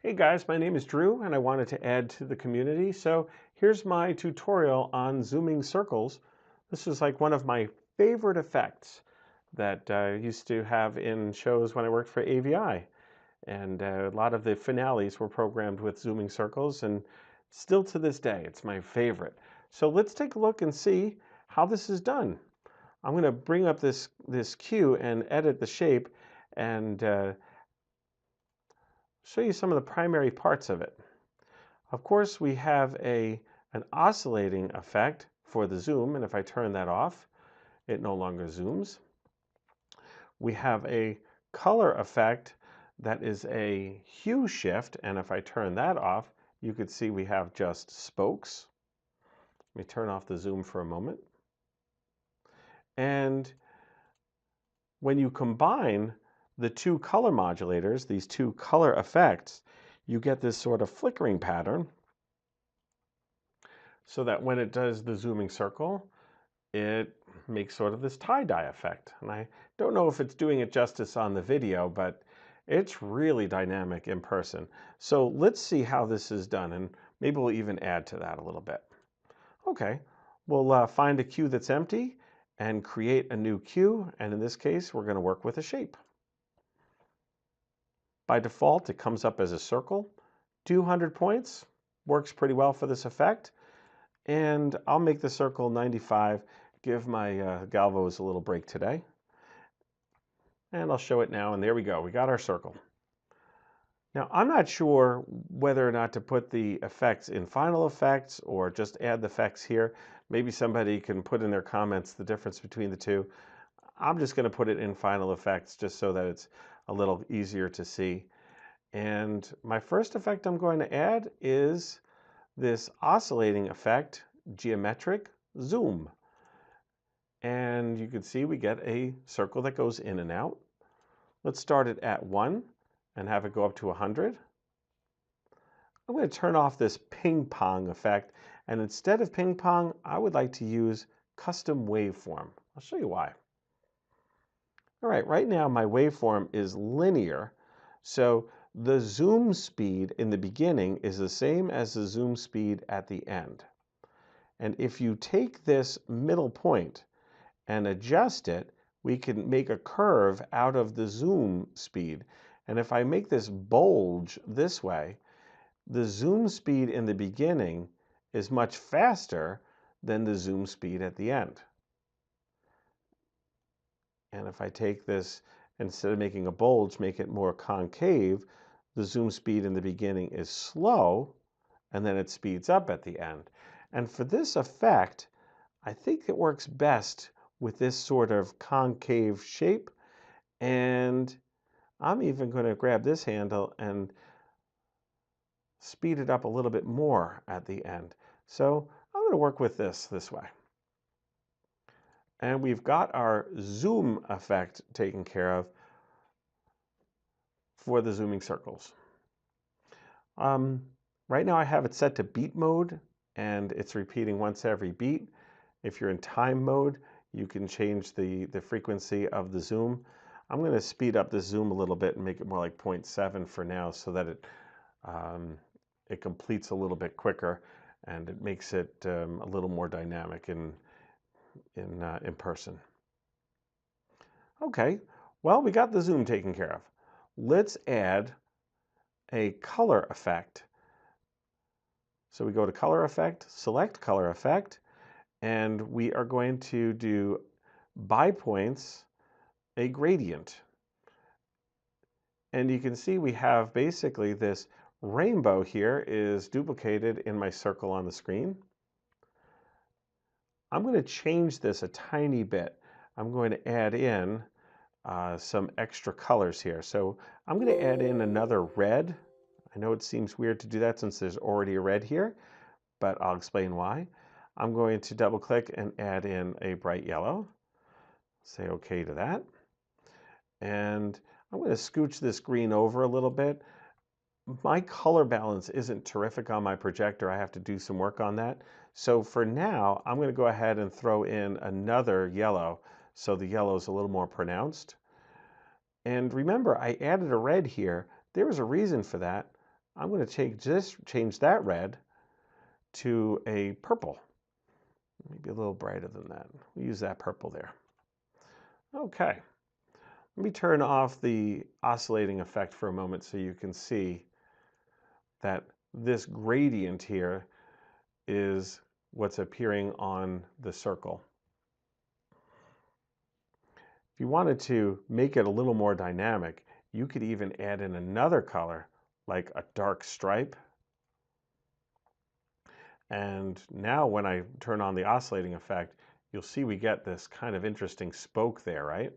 Hey guys, my name is Drew and I wanted to add to the community. So here's my tutorial on zooming circles. This is like one of my favorite effects that I used to have in shows when I worked for AVI. And a lot of the finales were programmed with zooming circles, and still to this day, it's my favorite. So let's take a look and see how this is done. I'm going to bring up this cue and edit the shape and show you some of the primary parts of it. Of course, we have an oscillating effect for the zoom, and if I turn that off, it no longer zooms. We have a color effect that is a hue shift, and if I turn that off, you could see we have just spokes. Let me turn off the zoom for a moment. And when you combine the two color modulators, these two color effects, you get this sort of flickering pattern so that when it does the zooming circle, it makes sort of this tie-dye effect. And I don't know if it's doing it justice on the video, but it's really dynamic in person. So let's see how this is done, and maybe we'll even add to that a little bit. Okay, we'll find a cue that's empty and create a new cue, and in this case, we're going to work with a shape. By default, it comes up as a circle. 200 points, works pretty well for this effect. And I'll make the circle 95, give my galvos a little break today. And I'll show it now, and there we go. We got our circle. Now, I'm not sure whether or not to put the effects in Final Effects or just add the effects here. Maybe somebody can put in their comments the difference between the two. I'm just going to put it in Final Effects just so that it's a little easier to see. And my first effect I'm going to add is this oscillating effect, geometric zoom. And you can see we get a circle that goes in and out. Let's start it at 1 and have it go up to 100. I'm going to turn off this ping pong effect, and instead of ping pong, I would like to use custom waveform. I'll show you why. All right, right now my waveform is linear, so the zoom speed in the beginning is the same as the zoom speed at the end. And if you take this middle point and adjust it, we can make a curve out of the zoom speed. And if I make this bulge this way, the zoom speed in the beginning is much faster than the zoom speed at the end. And if I take this, instead of making a bulge, make it more concave, the zoom speed in the beginning is slow, and then it speeds up at the end. And for this effect, I think it works best with this sort of concave shape. And I'm even going to grab this handle and speed it up a little bit more at the end. So I'm going to work with this way. And we've got our zoom effect taken care of for the zooming circles. Right now I have it set to beat mode, and it's repeating once every beat. If you're in time mode, you can change the frequency of the zoom. I'm going to speed up the zoom a little bit and make it more like 0.7 for now so that it completes a little bit quicker, and it makes it a little more dynamic in person. Okay, well, we got the zoom taken care of. Let's add a color effect. So we go to color effect, select color effect, and we are going to do by points a gradient. And you can see we have basically this rainbow here is duplicated in my circle on the screen. I'm going to change this a tiny bit. I'm going to add in some extra colors here. So I'm going to add in another red. I know it seems weird to do that since there's already a red here, but I'll explain why. I'm going to double click and add in a bright yellow. Say OK to that. And I'm going to scooch this green over a little bit. My color balance isn't terrific on my projector. I have to do some work on that. So for now, I'm going to go ahead and throw in another yellow so the yellow is a little more pronounced. And remember, I added a red here. There was a reason for that. I'm going to change that red to a purple. Maybe a little brighter than that. We'll use that purple there. Okay. Let me turn off the oscillating effect for a moment so you can see that this gradient here is what's appearing on the circle. If you wanted to make it a little more dynamic, you could even add in another color, like a dark stripe. And now when I turn on the oscillating effect, you'll see we get this kind of interesting spoke there, right?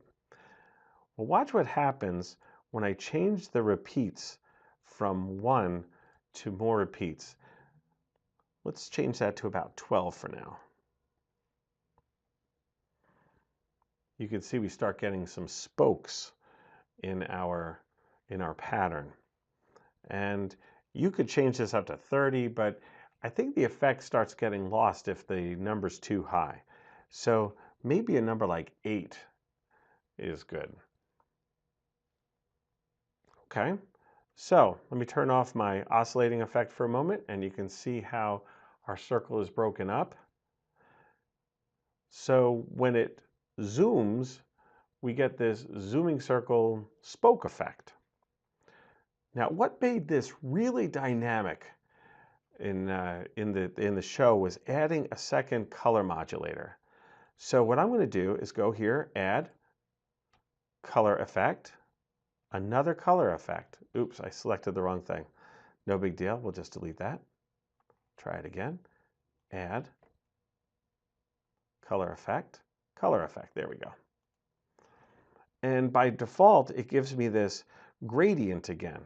Well, watch what happens when I change the repeats from 1 to more repeats. Let's change that to about 12 for now. You can see we start getting some spokes in our pattern. And you could change this up to 30, but I think the effect starts getting lost if the number's too high. So maybe a number like 8 is good. Okay, so let me turn off my oscillating effect for a moment, and you can see how our circle is broken up. So when it zooms, we get this zooming circle spoke effect. Now, what made this really dynamic in the show was adding a second color modulator. So what I'm going to do is go here, add color effect, another color effect. Oops, I selected the wrong thing. No big deal. We'll just delete that. Try it again. Add color effect, color effect. There we go. And by default, it gives me this gradient again.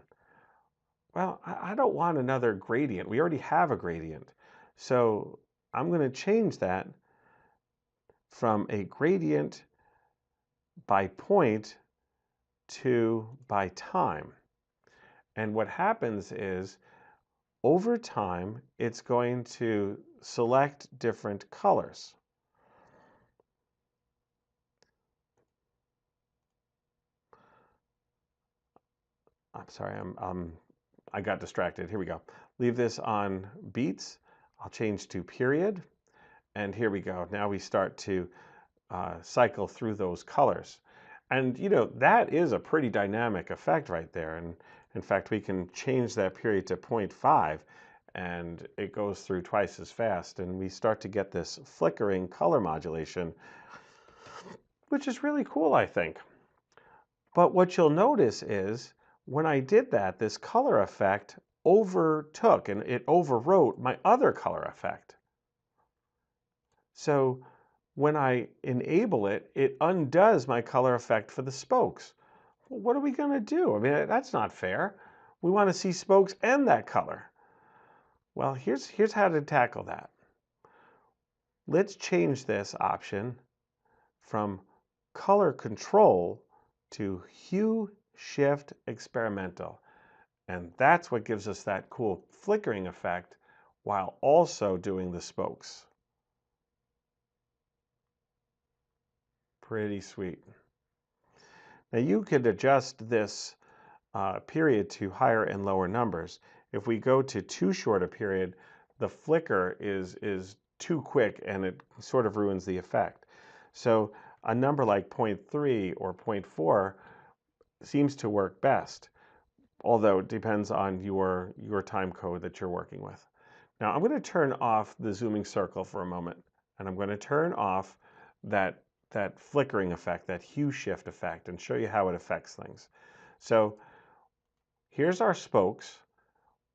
Well, I don't want another gradient. We already have a gradient. So I'm going to change that from a gradient by point to by time. And what happens is, over time, it's going to select different colors. I'm sorry, I got distracted. Here we go. Leave this on beats. I'll change to period. And here we go. Now we start to cycle through those colors. And you know, that is a pretty dynamic effect right there. And in fact, we can change that period to 0.5 and it goes through twice as fast. And we start to get this flickering color modulation, which is really cool, I think. But what you'll notice is when I did that, this color effect overtook and it overwrote my other color effect. So when I enable it, it undoes my color effect for the spokes. Well, what are we going to do? I mean, that's not fair. We want to see spokes and that color. Well, here's how to tackle that. Let's change this option from color control to hue shift experimental. And that's what gives us that cool flickering effect while also doing the spokes. Pretty sweet. Now you could adjust this period to higher and lower numbers. If we go to too short a period, the flicker is too quick and it sort of ruins the effect. So a number like 0.3 or 0.4 seems to work best, although it depends on your time code that you're working with. Now I'm going to turn off the zooming circle for a moment, and I'm going to turn off that flickering effect, that hue shift effect, and show you how it affects things. So here's our spokes.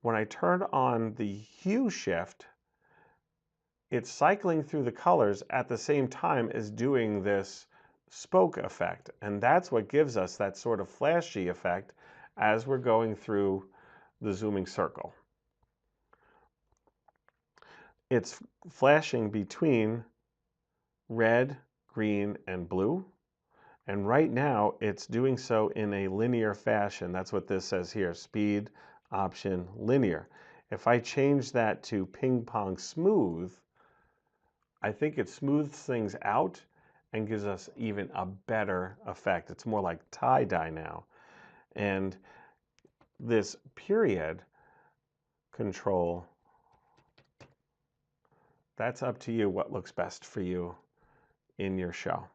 When I turn on the hue shift, it's cycling through the colors at the same time as doing this spoke effect. And that's what gives us that sort of flashy effect as we're going through the zooming circle. It's flashing between red, green, and blue. And right now, it's doing so in a linear fashion. That's what this says here, speed, option, linear. If I change that to ping pong smooth, I think it smooths things out and gives us even a better effect. It's more like tie-dye now. And this period control. That's up to you what looks best for you in your show.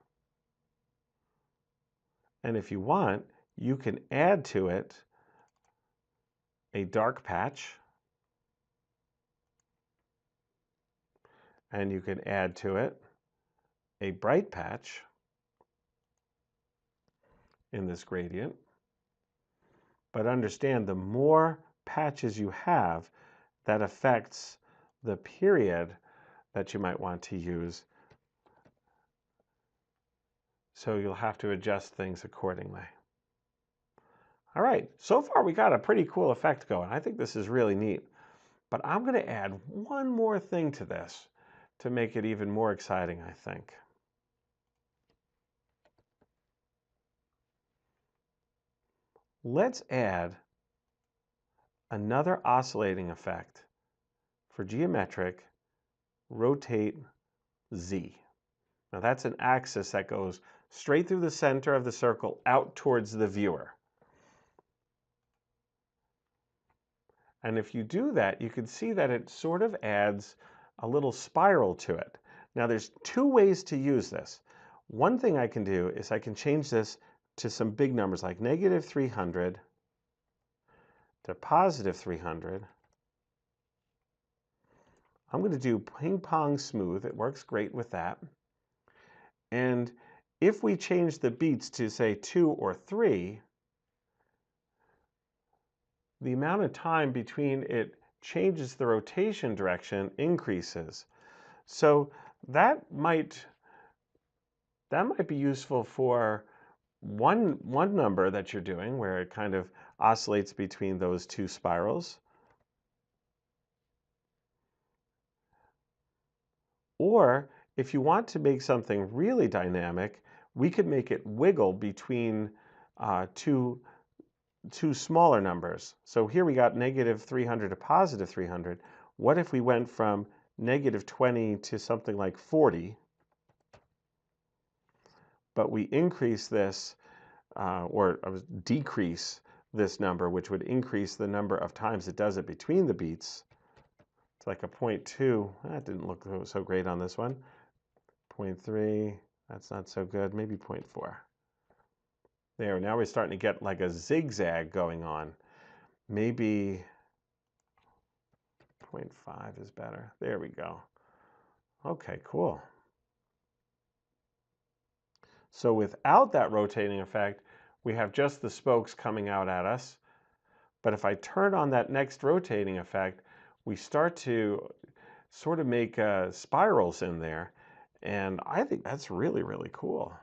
And if you want, you can add to it a dark patch, and you can add to it a bright patch in this gradient. But understand, the more patches you have, that affects the period that you might want to use. So you'll have to adjust things accordingly. All right, so far we got a pretty cool effect going. I think this is really neat. But I'm going to add one more thing to this to make it even more exciting, I think. Let's add another oscillating effect for geometric rotate Z. Now that's an axis that goes straight through the center of the circle out towards the viewer. And if you do that, you can see that it sort of adds a little spiral to it. Now there's two ways to use this. One thing I can do is I can change this to some big numbers like negative 300 to positive 300. I'm going to do ping pong smooth. It works great with that. And if we change the beats to say 2 or 3, the amount of time between it changes the rotation direction increases. So that might be useful for one number that you're doing where it kind of oscillates between those two spirals. Or if you want to make something really dynamic, we could make it wiggle between two smaller numbers. So here we got negative 300 to positive 300. What if we went from negative 20 to something like 40, but we increase this or decrease this number, which would increase the number of times it does it between the beats. It's like a 0.2. That didn't look so great on this one. 0.3, that's not so good. Maybe 0.4. There, now we're starting to get like a zigzag going on. Maybe 0.5 is better. There we go. Okay, cool. So without that rotating effect, we have just the spokes coming out at us. But if I turn on that next rotating effect, we start to sort of make spirals in there. And I think that's really, really cool.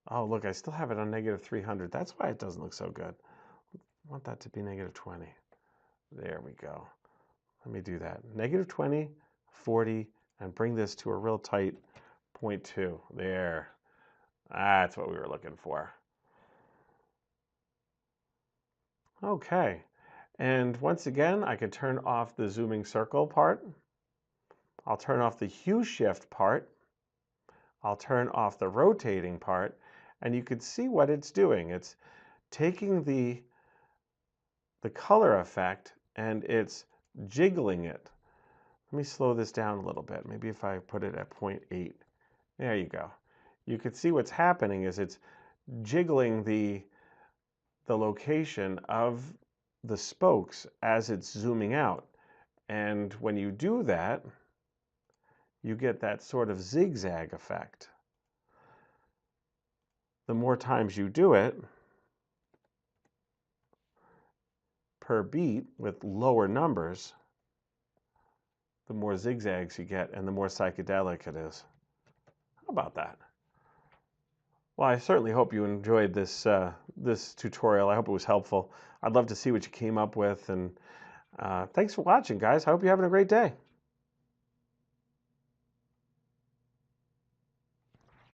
Oh, look, I still have it on negative 300. That's why it doesn't look so good. I want that to be negative 20. There we go. Let me do that. Negative 20, 40, and bring this to a real tight 0.2. There. That's what we were looking for. Okay. And once again, I can turn off the zooming circle part. I'll turn off the hue shift part. I'll turn off the rotating part. And you can see what it's doing. It's taking the color effect and it's jiggling it. Let me slow this down a little bit. Maybe if I put it at 0.8. There you go. You can see what's happening is it's jiggling the location of the spokes as it's zooming out. And when you do that, you get that sort of zigzag effect. The more times you do it per beat with lower numbers, the more zigzags you get and the more psychedelic it is. How about that? Well, I certainly hope you enjoyed this this tutorial. I hope it was helpful. I'd love to see what you came up with, and thanks for watching, guys. I hope you're having a great day.